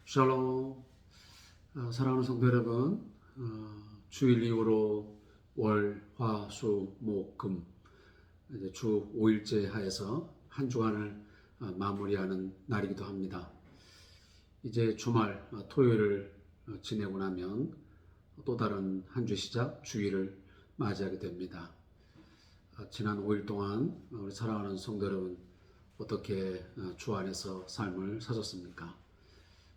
샬롬. 사랑하는 성도 여러분, 주일 이후로 월, 화, 수, 목, 금 이제 주 5일째 하에서 한 주간을 마무리하는 날이기도 합니다. 이제 주말 토요일을 지내고 나면 또 다른 한 주 시작 주일을 맞이하게 됩니다. 지난 5일 동안 우리 사랑하는 성도 여러분 어떻게 주 안에서 삶을 사셨습니까?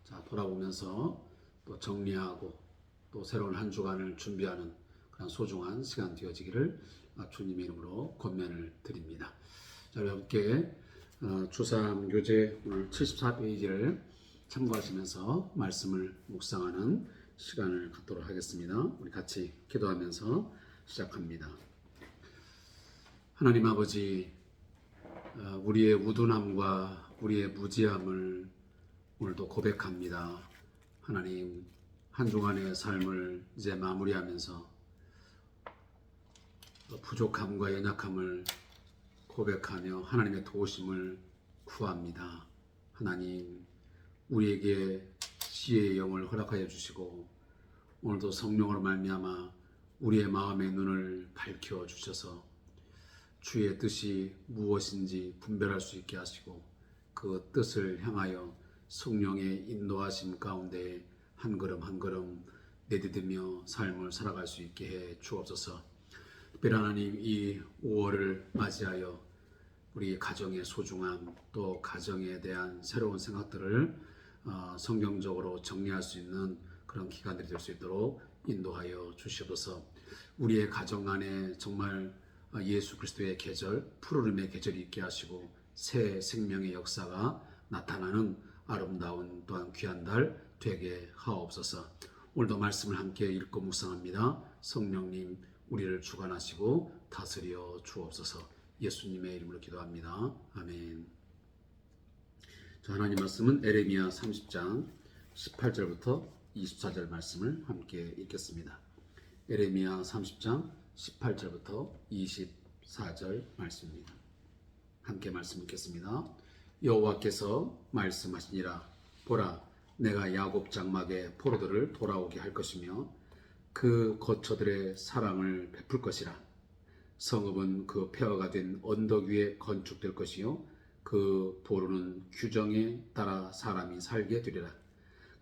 자, 돌아보면서 또 정리하고 또 새로운 한 주간을 준비하는 그런 소중한 시간 되어지기를 주님의 이름으로 권면을 드립니다. 자, 우리 함께 주삼 교재 오늘 74페이지를 참고하시면서 말씀을 묵상하는 시간을 갖도록 하겠습니다. 우리 같이 기도하면서 시작합니다. 하나님 아버지, 우리의 우둔함과 우리의 무지함을 오늘도 고백합니다. 하나님, 한 주간의 삶을 이제 마무리하면서 부족함과 연약함을 고백하며 하나님의 도우심을 구합니다. 하나님, 우리에게 지혜의 영을 허락하여 주시고 오늘도 성령으로 말미암아 우리의 마음의 눈을 밝혀 주셔서 주의 뜻이 무엇인지 분별할 수 있게 하시고 그 뜻을 향하여 성령의 인도하심 가운데 한 걸음 한 걸음 내디디며 삶을 살아갈 수 있게 해 주옵소서. 특별히 하나님, 이 5월을 맞이하여 우리 가정의 소중함, 또 가정에 대한 새로운 생각들을 성경적으로 정리할 수 있는 그런 기간들이 될 수 있도록 인도하여 주시옵소서. 우리의 가정 안에 정말 예수 그리스도의 계절, 푸르름의 계절이 있게 하시고 새 생명의 역사가 나타나는 아름다운 또한 귀한 달 되게 하옵소서. 오늘도 말씀을 함께 읽고 묵상합니다. 성령님, 우리를 주관하시고 다스려 주옵소서. 예수님의 이름으로 기도합니다. 아멘. 자, 하나님 말씀은 에레미야 30장 18절부터 24절 말씀을 함께 읽겠습니다. 에레미야 30장 18절부터 24절 말씀입니다. 함께 말씀 읽겠습니다. 여호와께서 말씀하시니라. 보라, 내가 야곱 장막의 포로들을 돌아오게 할 것이며 그 거처들의 사랑을 베풀 것이라. 성읍은 그 폐허가 된 언덕 위에 건축될 것이요 그 보루는 규정에 따라 사람이 살게 되리라.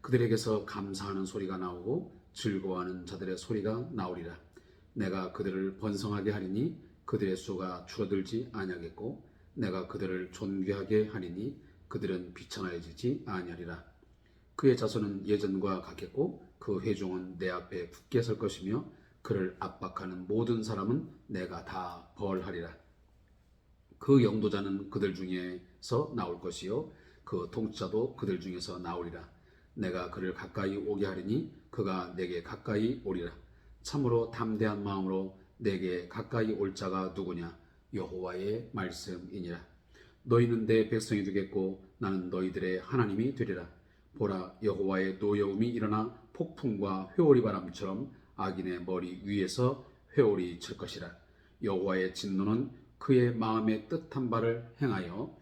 그들에게서 감사하는 소리가 나오고 즐거워하는 자들의 소리가 나오리라. 내가 그들을 번성하게 하리니 그들의 수가 줄어들지 아니하겠고 내가 그들을 존귀하게 하리니 그들은 비천하여지지 아니하리라. 그의 자손은 예전과 같겠고 그 회중은 내 앞에 굳게 설 것이며 그를 압박하는 모든 사람은 내가 다 벌하리라. 그 영도자는 그들 중에서 나올 것이요 그 통치자도 그들 중에서 나오리라. 내가 그를 가까이 오게 하리니 그가 내게 가까이 오리라. 참으로 담대한 마음으로 내게 가까이 올 자가 누구냐? 여호와의 말씀이니라. 너희는 내 백성이 되겠고 나는 너희들의 하나님이 되리라. 보라, 여호와의 노여움이 일어나 폭풍과 회오리 바람처럼 악인의 머리 위에서 회오리 칠 것이라. 여호와의 진노는 그의 마음의 뜻한 바를 행하여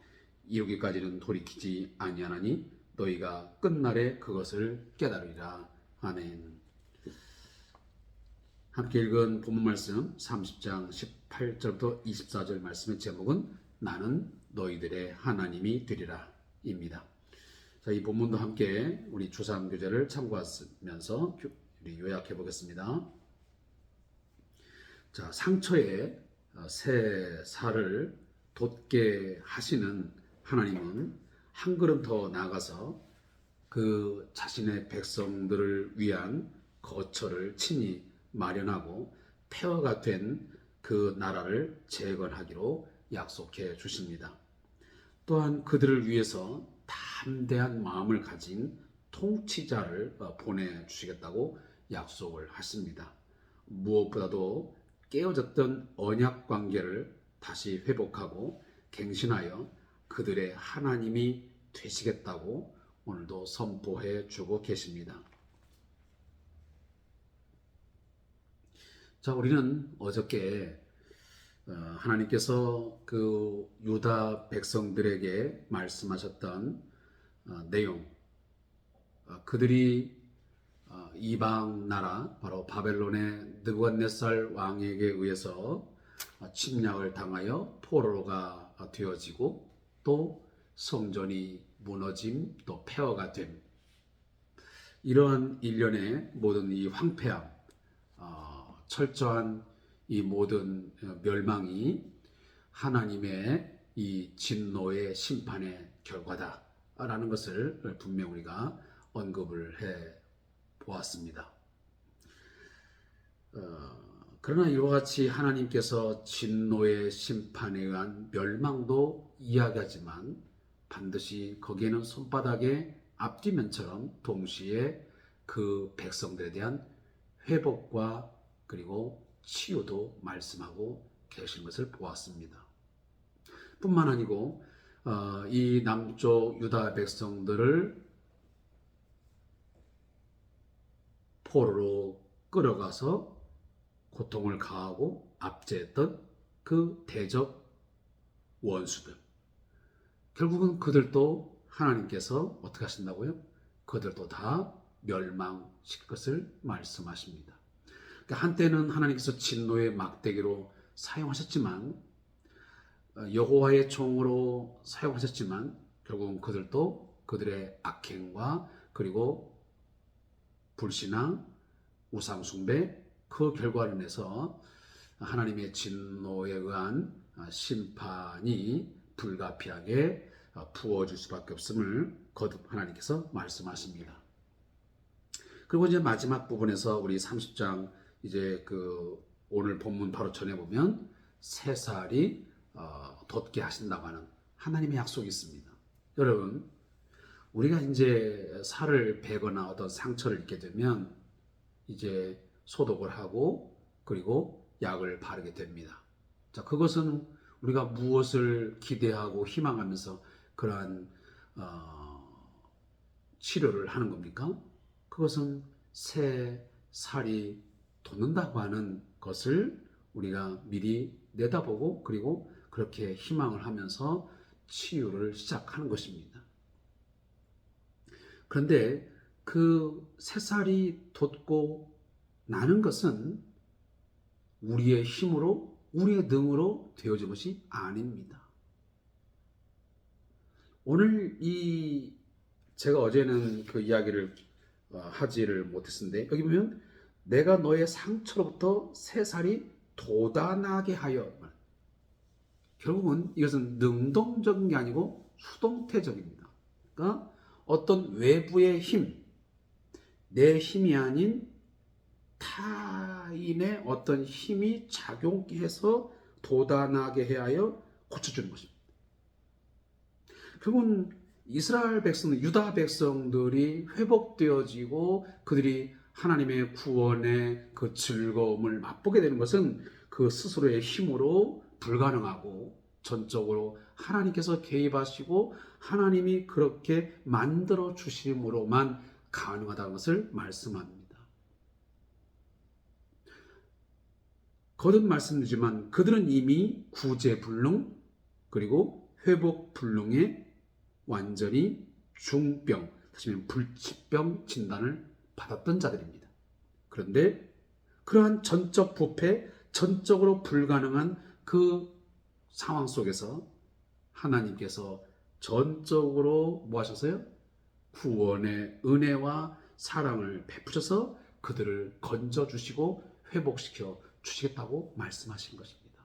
이루기까지는 돌이키지 아니하나니 너희가 끝날에 그것을 깨달으리라. 아멘. 함께 읽은 본문 말씀 30장 18절부터 24절 말씀의 제목은 나는 너희들의 하나님이 되리라 입니다. 자, 이 본문도 함께 우리 주삼 교재를 참고하면서 요약해 보겠습니다. 자, 상처에 새 살을 돋게 하시는 하나님은 한 걸음 더 나아가서 그 자신의 백성들을 위한 거처를 친히 마련하고 폐허가 된 그 나라를 재건하기로 약속해 주십니다. 또한 그들을 위해서 담대한 마음을 가진 통치자를 보내주시겠다고 약속을 하십니다. 무엇보다도 깨어졌던 언약 관계를 다시 회복하고 갱신하여 그들의 하나님이 되시겠다고 오늘도 선포해 주고 계십니다. 자, 우리는 어저께 하나님께서 그 유다 백성들에게 말씀하셨던 내용, 그들이 이방 나라 바로 바벨론의 느부갓네살 왕에게 의해서 침략을 당하여 포로가 되어지고 또 성전이 무너짐 또 폐허가 됨, 이러한 일련의 모든 이 황폐함, 철저한 이 모든 멸망이 하나님의 이 진노의 심판의 결과다라는 것을 분명 우리가 언급을 해 보았습니다. 그러나 이와 같이 하나님께서 진노의 심판에 의한 멸망도 이야기하지만 반드시 거기에는 손바닥의 앞뒤면처럼 동시에 그 백성들에 대한 회복과 그리고 치유도 말씀하고 계신 것을 보았습니다. 뿐만 아니고 이 남쪽 유다 백성들을 포로로 끌어가서 고통을 가하고 압제했던 그 대적 원수들, 결국은 그들도 하나님께서 어떻게 하신다고요? 그들도 다 멸망시킬 것을 말씀하십니다. 그러니까 한때는 하나님께서 진노의 막대기로 사용하셨지만, 여호와의 종으로 사용하셨지만 결국은 그들도 그들의 악행과 그리고 불신앙, 우상숭배, 그 결과로 인해서 하나님의 진노에 의한 심판이 불가피하게 부어질 수밖에 없음을 거듭 하나님께서 말씀하십니다. 그리고 이제 마지막 부분에서 우리 30장 이제 오늘 본문 바로 전에 보면 새 살이 돋게 하신다고 하는 하나님의 약속이 있습니다. 여러분, 우리가 이제 살을 베거나 어떤 상처를 입게 되면 이제 소독을 하고 그리고 약을 바르게 됩니다. 자, 그것은 우리가 무엇을 기대하고 희망하면서 그러한 치료를 하는 겁니까? 그것은 새 살이 돋는다고 하는 것을 우리가 미리 내다보고 그리고 그렇게 희망을 하면서 치유를 시작하는 것입니다. 그런데 그 새살이 돋고 나는 것은 우리의 힘으로, 우리의 능으로 되어진 것이 아닙니다. 오늘 제가 어제는 그 이야기를 하지를 못했는데, 여기 보면 내가 너의 상처로부터 새살이 돋아나게 하여, 결국은 이것은 능동적인 게 아니고 수동태적입니다. 그러니까 어떤 외부의 힘, 내 힘이 아닌 타인의 어떤 힘이 작용해서 돋아나게 해 하여 고쳐주는 것입니다. 결국은 이스라엘 백성들, 유다 백성들이 회복되어지고 그들이 하나님의 구원의 그 즐거움을 맛보게 되는 것은 그 스스로의 힘으로 불가능하고 전적으로 하나님께서 개입하시고 하나님이 그렇게 만들어 주심으로만 가능하다는 것을 말씀합니다. 거듭 말씀드리지만 그들은 이미 구제불능 그리고 회복불능의 완전히 중병, 다시 말하면 불치병 진단을 받았던 자들입니다. 그런데 그러한 전적 부패, 전적으로 불가능한 그 상황 속에서 하나님께서 전적으로 뭐 하셨어요? 구원의 은혜와 사랑을 베푸셔서 그들을 건져주시고 회복시켜 주시겠다고 말씀하신 것입니다.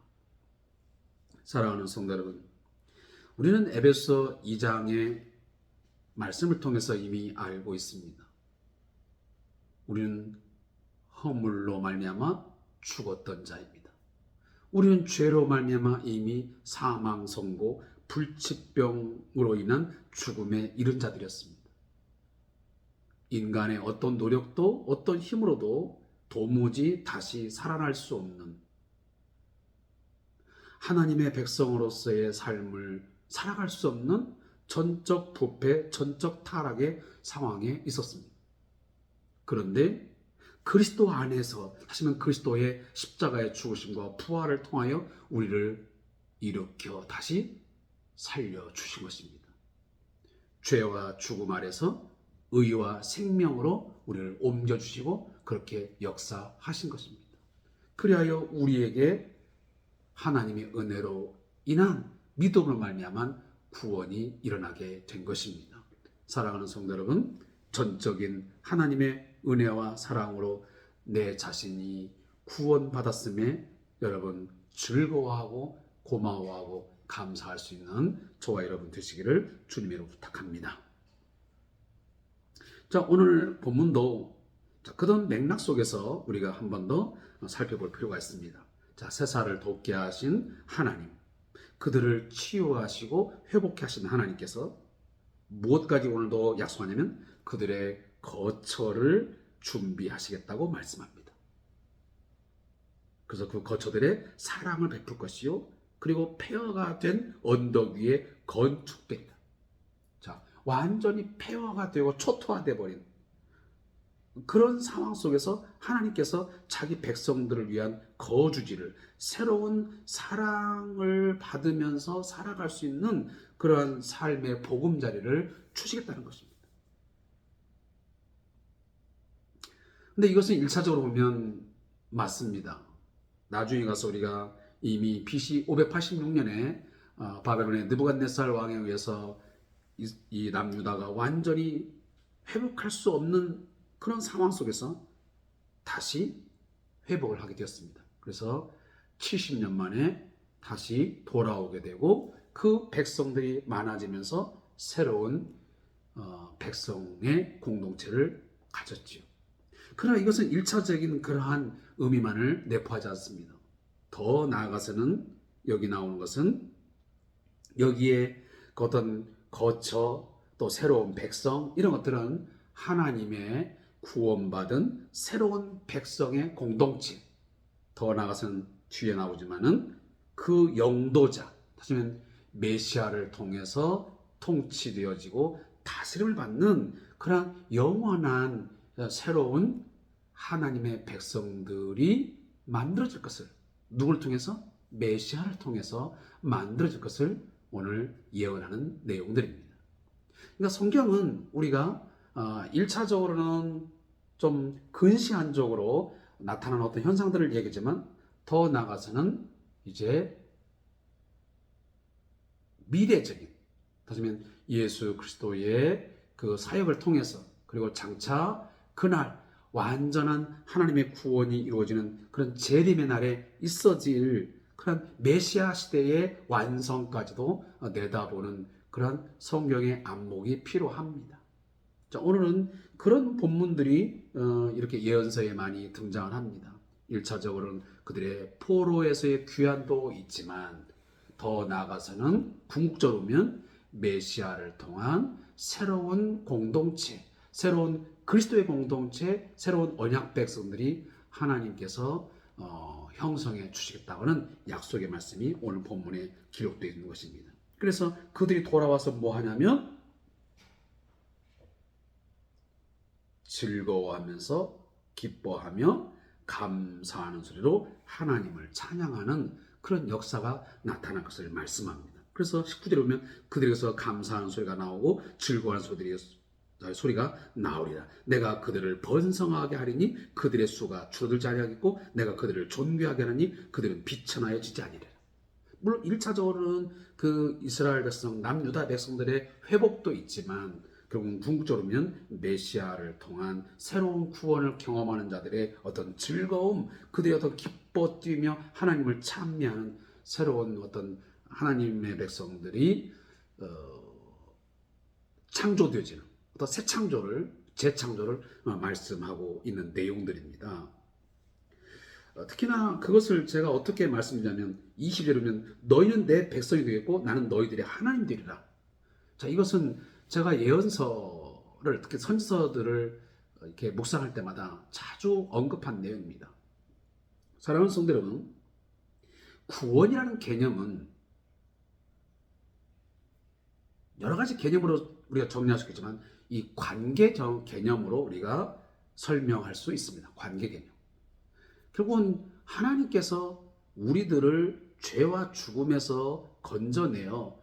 사랑하는 성도 여러분, 우리는 에베소 2장의 말씀을 통해서 이미 알고 있습니다. 우리는 허물로 말미암아 죽었던 자입니다. 우리는 죄로 말미암아 이미 사망 선고 불치병으로 인한 죽음에 이른 자들이었습니다. 인간의 어떤 노력도 어떤 힘으로도 도무지 다시 살아날 수 없는 하나님의 백성으로서의 삶을 살아갈 수 없는 전적 부패, 전적 타락의 상황에 있었습니다. 그런데 그리스도 안에서, 하시면 그리스도의 십자가의 죽으심과 부활을 통하여 우리를 일으켜 다시 살려주신 것입니다. 죄와 죽음 아래서 의와 생명으로 우리를 옮겨주시고 그렇게 역사하신 것입니다. 그리하여 우리에게 하나님의 은혜로 인한 믿음으로 말미암아 구원이 일어나게 된 것입니다. 사랑하는 성도 여러분, 전적인 하나님의 은혜와 사랑으로 내 자신이 구원받았음에 여러분 즐거워하고 고마워하고 감사할 수 있는 저와 여러분 되시기를 주님으로 부탁합니다. 자, 오늘 본문도 그런 맥락 속에서 우리가 한 번 더 살펴볼 필요가 있습니다. 자, 세사를 돕게 하신 하나님, 그들을 치유하시고 회복케 하신 하나님께서 무엇까지 오늘도 약속하냐면 그들의 거처를 준비하시겠다고 말씀합니다. 그래서 그 거처들의 사랑을 베풀 것이요, 그리고 폐허가 된 언덕 위에 건축되리라. 자, 완전히 폐허가 되고 초토화돼 버린 그런 상황 속에서 하나님께서 자기 백성들을 위한 거주지를, 새로운 사랑을 받으면서 살아갈 수 있는 그러한 삶의 보금자리를 주시겠다는 것입니다. 근데 이것은 1차적으로 보면 맞습니다. 나중에 가서 우리가 이미 BC 586년에 바벨론의 느부갓네살 왕에 의해서 이 남유다가 완전히 회복할 수 없는 그런 상황 속에서 다시 회복을 하게 되었습니다. 그래서 70년 만에 다시 돌아오게 되고 그 백성들이 많아지면서 새로운 백성의 공동체를 가졌지요. 그러나 이것은 1차적인 그러한 의미만을 내포하지 않습니다. 더 나아가서는 여기 나오는 것은 여기에 어떤 거처 또 새로운 백성 이런 것들은 하나님의 구원받은 새로운 백성의 공동체, 더 나아가서는 뒤에 나오지만은 그 영도자, 다시 말하면 메시아를 통해서 통치되어지고 다스림을 받는 그런 영원한 새로운 하나님의 백성들이 만들어질 것을, 누굴 통해서? 메시아를 통해서 만들어질 것을 오늘 예언하는 내용들입니다. 그러니까 성경은 우리가 1차적으로는 좀 근시안적으로 나타나는 어떤 현상들을 얘기하지만 더 나아가서는 이제 미래적인, 다시 말하면 예수 그리스도의 그 사역을 통해서, 그리고 장차 그날 완전한 하나님의 구원이 이루어지는 그런 재림의 날에 있어질 그런 메시아 시대의 완성까지도 내다보는 그런 성경의 안목이 필요합니다. 자, 오늘은 그런 본문들이 이렇게 예언서에 많이 등장을 합니다. 1차적으로는 그들의 포로에서의 귀환도 있지만 더 나아가서는 궁극적으로 보면 메시아를 통한 새로운 공동체, 새로운 그리스도의 공동체, 새로운 언약 백성들이 하나님께서 형성해 주시겠다고는 약속의 말씀이 오늘 본문에 기록되어 있는 것입니다. 그래서 그들이 돌아와서 뭐 하냐면 즐거워하면서 기뻐하며 감사하는 소리로 하나님을 찬양하는 그런 역사가 나타날 것을 말씀합니다. 그래서 19절에 보면 그들에게서 감사하는 소리가 나오고 즐거워하는 소리가 나오리라. 내가 그들을 번성하게 하리니 그들의 수가 줄어들지 아니하겠고 내가 그들을 존귀하게 하리니 그들은 비천하여지지 아니하리라. 물론 1차적으로는 그 이스라엘 백성, 남유다 백성들의 회복도 있지만 결국 궁극적으로 보면 메시아를 통한 새로운 구원을 경험하는 자들의 어떤 즐거움, 그들의 어떤 기뻐 뛰며 하나님을 찬미하는 새로운 어떤 하나님의 백성들이 창조되어지는 어떤 새 창조를, 재창조를 말씀하고 있는 내용들입니다. 특히나 그것을 제가 어떻게 말씀드리냐면 20절에 보면 너희는 내 백성이 되겠고 나는 너희들의 하나님 되리라. 자, 이것은 제가 예언서를, 특히 선지서들을 이렇게 묵상할 때마다 자주 언급한 내용입니다. 사랑하는 성도 여러분, 구원이라는 개념은 여러 가지 개념으로 우리가 정리할 수 있겠지만 이 관계 개념으로 우리가 설명할 수 있습니다. 관계 개념. 결국은 하나님께서 우리들을 죄와 죽음에서 건져내어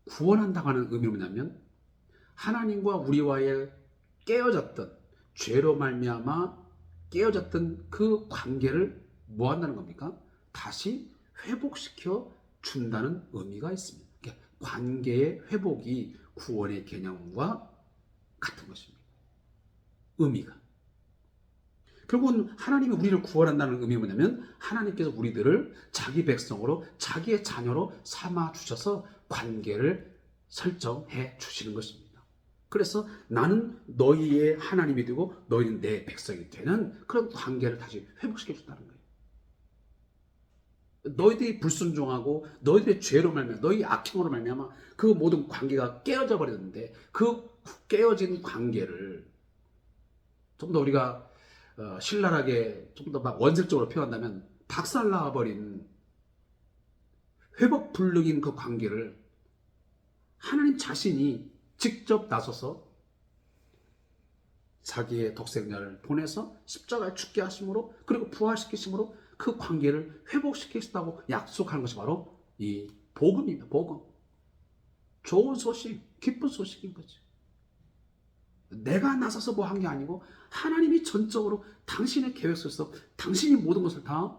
구원한다고 하는 의미는 뭐냐면 하나님과 우리와의 깨어졌던, 죄로 말미암아 깨어졌던 그 관계를 뭐 한다는 겁니까? 다시 회복시켜 준다는 의미가 있습니다. 관계의 회복이 구원의 개념과 같은 것입니다. 의미가. 결국은 하나님이 우리를 구원한다는 의미가 뭐냐면 하나님께서 우리들을 자기 백성으로 자기의 자녀로 삼아 주셔서 관계를 설정해 주시는 것입니다. 그래서 나는 너희의 하나님이 되고 너희는 내 백성이 되는 그런 관계를 다시 회복시켜 준다는 거예요. 너희들이 불순종하고 너희들의 죄로 말미암아 너희 악행으로 말미암아 그 모든 관계가 깨어져 버렸는데 그 깨어진 관계를 좀 더 우리가 신랄하게 좀 더 막 원색적으로 표현한다면 박살나버린 회복 불능인 그 관계를 하나님 자신이 직접 나서서 자기의 독생자를 보내서 십자가에 죽게 하심으로 그리고 부활시키심으로 그 관계를 회복시키겠다고 약속하는 것이 바로 이 복음입니다. 복음. 좋은 소식, 기쁜 소식인 거죠. 내가 나서서 뭐 한 게 아니고 하나님이 전적으로 당신의 계획 속에서 당신이 모든 것을 다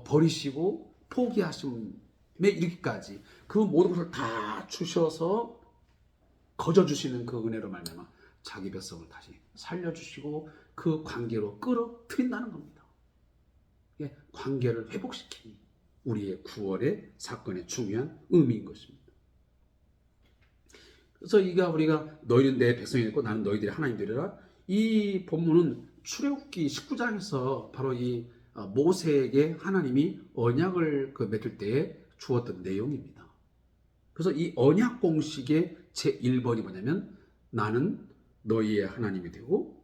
버리시고 포기하심에 이르기까지 그 모든 것을 다 주셔서 거저주시는 그 은혜로 말미암아 자기 백성을 다시 살려주시고 그 관계로 끌어들인다는 겁니다. 관계를 회복시키니 우리의 구원의 사건의 중요한 의미인 것입니다. 그래서 우리가 너희는 내 백성이 됐고 나는 너희들의 하나님 되리라. 이 본문은 출애굽기 19장에서 바로 이 모세에게 하나님이 언약을 맺을 때에 주었던 내용입니다. 그래서 이 언약 공식의 제1번이 뭐냐면 나는 너희의 하나님이 되고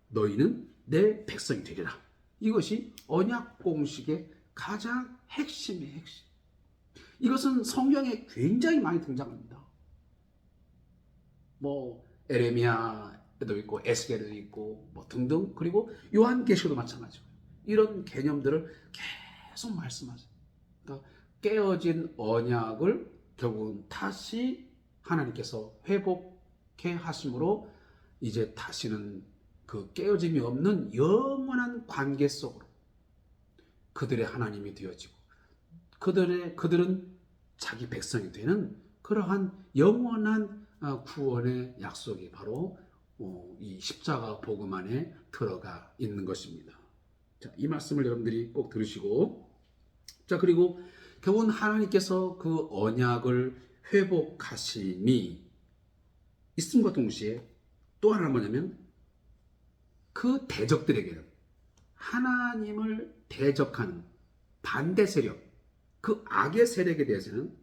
너희는 내 백성이 되리라. 이것이 언약 공식의 가장 핵심의 핵심. 이것은 성경에 굉장히 많이 등장합니다. 에레미야에도 있고 에스겔에도 있고 등등. 그리고 요한계시록도 마찬가지고 이런 개념들을 계속 말씀하세요. 그러니까 깨어진 언약을 결국은 다시 하나님께서 회복해 하심으로 이제 다시는 그 깨어짐이 없는 영원한 관계 속으로 그들의 하나님이 되어지고 그들은 자기 백성이 되는 그러한 영원한 구원의 약속이 바로 이 십자가 복음 안에 들어가 있는 것입니다. 자, 이 말씀을 여러분들이 꼭 들으시고, 자, 그리고 결국은 하나님께서 그 언약을 회복하심이 있음과 동시에 또 하나는 뭐냐면 그 대적들에게는 하나님을 대적하는 반대 세력, 그 악의 세력에 대해서는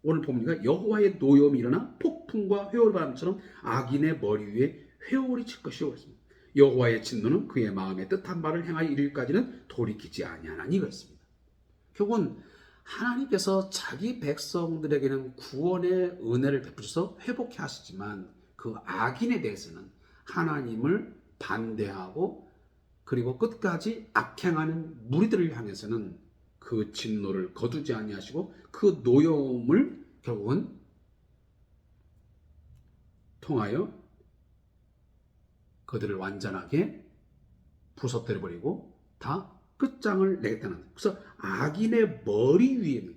오늘 보니까 여호와의 노여움이 일어나 폭풍과 회오리바람처럼 악인의 머리 위에 회오리 칠 것이요. 여호와의 진노는 그의 마음에 뜻한 바를 행하여 이르기까지는 돌이키지 아니하나니 그랬습니다. 결국은 하나님께서 자기 백성들에게는 구원의 은혜를 베푸셔서 회복해 하시지만 그 악인에 대해서는 하나님을 반대하고 그리고 끝까지 악행하는 무리들을 향해서는 그 진노를 거두지 아니하시고 그 노여움을 결국은 통하여 그들을 완전하게 부서뜨려버리고 다 끝장을 내겠다는. 그래서 악인의 머리 위에,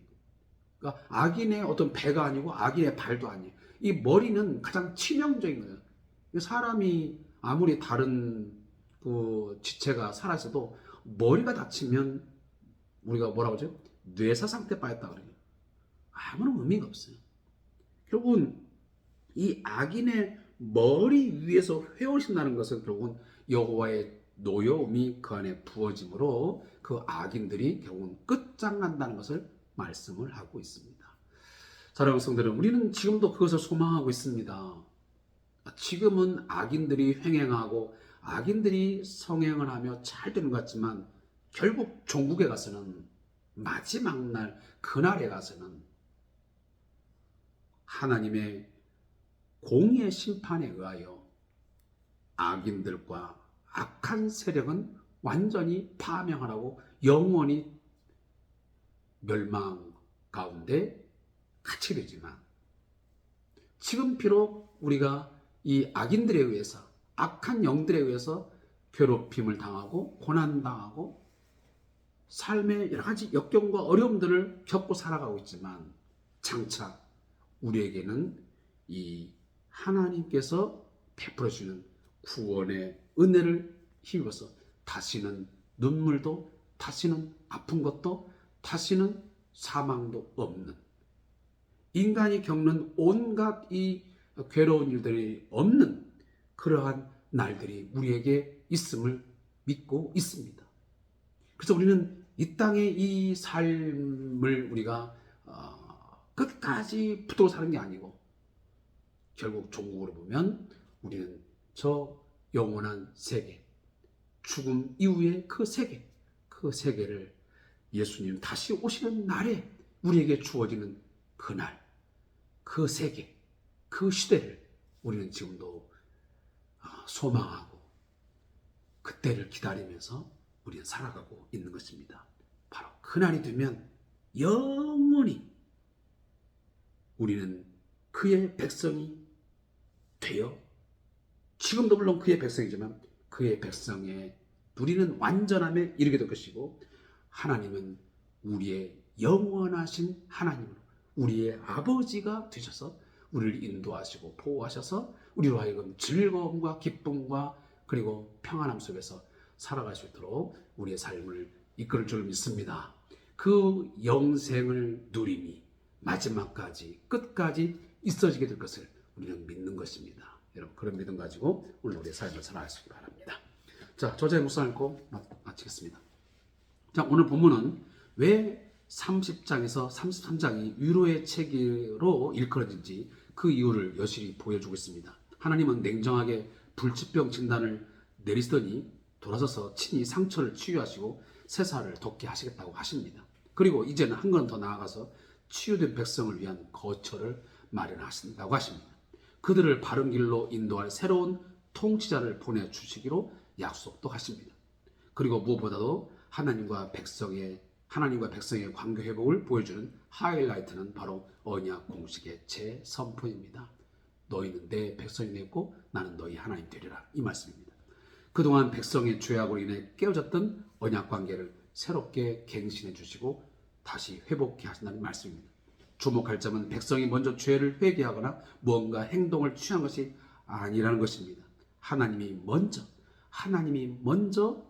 그러니까 악인의 어떤 배가 아니고 악인의 발도 아니에요. 이 머리는 가장 치명적인 거예요. 사람이 아무리 다른 그 지체가 살아있어도 머리가 다치면 우리가 뭐라고 하죠? 뇌사 상태 빠졌다 그래요. 아무런 의미가 없어요. 결국은 이 악인의 머리 위에서 회오신다는 것은 결국은 여호와의 노여움이 그 안에 부어짐으로 그 악인들이 결국은 끝장난다는 것을 말씀을 하고 있습니다. 사랑하는 성도들은 우리는 지금도 그것을 소망하고 있습니다. 지금은 악인들이 횡행하고 악인들이 성행을 하며 잘 되는 것 같지만 결국 종국에 가서는 마지막 날 그날에 가서는 하나님의 공의의 심판에 의하여 악인들과 악한 세력은 완전히 파멸하고 영원히 멸망 가운데 갇히게 되지만 지금 비록 우리가 이 악인들에 의해서, 악한 영들에 의해서 괴롭힘을 당하고 고난당하고 삶의 여러 가지 역경과 어려움들을 겪고 살아가고 있지만 장차 우리에게는 이 하나님께서 베풀어 주는 구원의 은혜를 힘입어서 다시는 눈물도, 다시는 아픈 것도, 다시는 사망도 없는, 인간이 겪는 온갖 이 괴로운 일들이 없는 그러한 날들이 우리에게 있음을 믿고 있습니다. 그래서 우리는 이 땅의 이 삶을 우리가 끝까지 붙들고 사는 게 아니고 결국 종국으로 보면 우리는 저 영원한 세계, 죽음 이후의 그 세계를 예수님 다시 오시는 날에 우리에게 주어지는 그날, 그 세계, 그 시대를 우리는 지금도 소망하고 그때를 기다리면서 우리는 살아가고 있는 것입니다. 바로 그날이 되면 영원히 우리는 그의 백성이 되어, 지금도 물론 그의 백성이지만 그의 백성에 누리는 완전함에 이르게 될 것이고, 하나님은 우리의 영원하신 하나님으로 우리의 아버지가 되셔서 우리를 인도하시고 보호하셔서 우리로 하여금 즐거움과 기쁨과 그리고 평안함 속에서 살아갈 수 있도록 우리의 삶을 이끌 줄 믿습니다. 그 영생을 누림이 마지막까지 끝까지 있어지게 될 것을 우리는 믿는 것입니다. 여러분, 그런 믿음 가지고 오늘 우리의 삶을 살아가시기 바랍니다. 자, 저자의 묵상 읽고 마치겠습니다. 자, 오늘 본문은 왜 30장에서 33장이 위로의 책으로 일컬어진지 그 이유를 여실히 보여주고 있습니다. 하나님은 냉정하게 불치병 진단을 내리시더니 돌아서서 친히 상처를 치유하시고 세사를 돋게 하시겠다고 하십니다. 그리고 이제는 한 걸음 더 나아가서 치유된 백성을 위한 거처를 마련하신다고 하십니다. 그들을 바른 길로 인도할 새로운 통치자를 보내주시기로 약속도 하십니다. 그리고 무엇보다도 하나님과 백성의 관계 회복을 보여주는 하이라이트는 바로 언약 공식의 재선포입니다. 너희는 내 백성이 되고 나는 너희 하나님 되리라, 이 말씀입니다. 그동안 백성의 죄악으로 인해 깨어졌던 언약 관계를 새롭게 갱신해 주시고 다시 회복해 하신다는 말씀입니다. 주목할 점은 백성이 먼저 죄를 회개하거나 무언가 행동을 취한 것이 아니라는 것입니다. 하나님이 먼저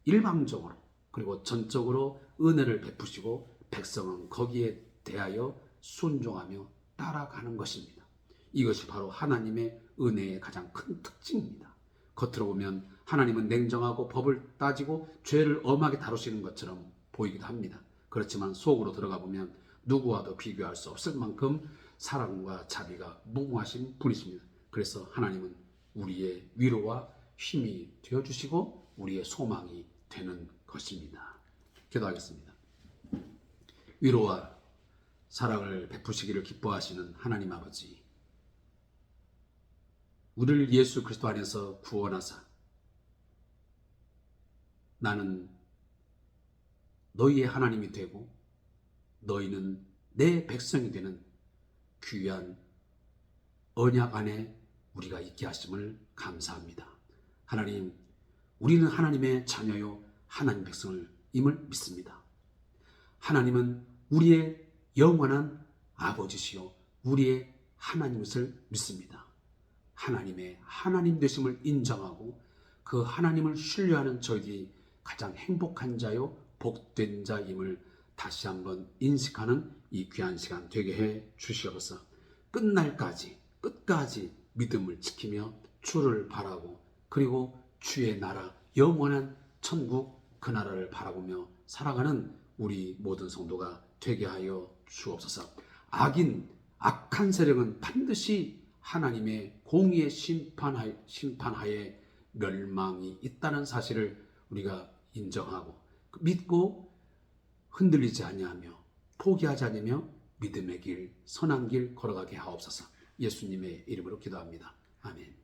일방적으로 그리고 전적으로 은혜를 베푸시고 백성은 거기에 대하여 순종하며 따라가는 것입니다. 이것이 바로 하나님의 은혜의 가장 큰 특징입니다. 겉으로 보면 하나님은 냉정하고 법을 따지고 죄를 엄하게 다루시는 것처럼 보이기도 합니다. 그렇지만 속으로 들어가 보면 누구와도 비교할 수 없을 만큼 사랑과 자비가 무궁하신 분이십니다. 그래서 하나님은 우리의 위로와 힘이 되어주시고 우리의 소망이 되는 것입니다. 기도하겠습니다. 위로와 사랑을 베푸시기를 기뻐하시는 하나님 아버지, 우리를 예수 그리스도 안에서 구원하사 나는 너희의 하나님이 되고 너희는 내 백성이 되는 귀한 언약 안에 우리가 있게 하심을 감사합니다. 하나님, 우리는 하나님의 자녀요 하나님 백성을 임을 믿습니다. 하나님은 우리의 영원한 아버지시요 우리의 하나님을 믿습니다. 하나님의 하나님 되심을 인정하고 그 하나님을 신뢰하는 저희들이 가장 행복한 자요 복된 자임을 다시 한번 인식하는 이 귀한 시간 되게 해 주시옵소서. 끝까지 믿음을 지키며 주를 바라고 그리고 주의 나라 영원한 천국 그 나라를 바라보며 살아가는 우리 모든 성도가 되게 하여 주옵소서. 악한 세력은 반드시 하나님의 공의의 심판하에 멸망이 있다는 사실을 우리가 인정하고 믿고 흔들리지 아니하며 포기하지 않으며 믿음의 길, 선한 길 걸어가게 하옵소서. 예수님의 이름으로 기도합니다. 아멘.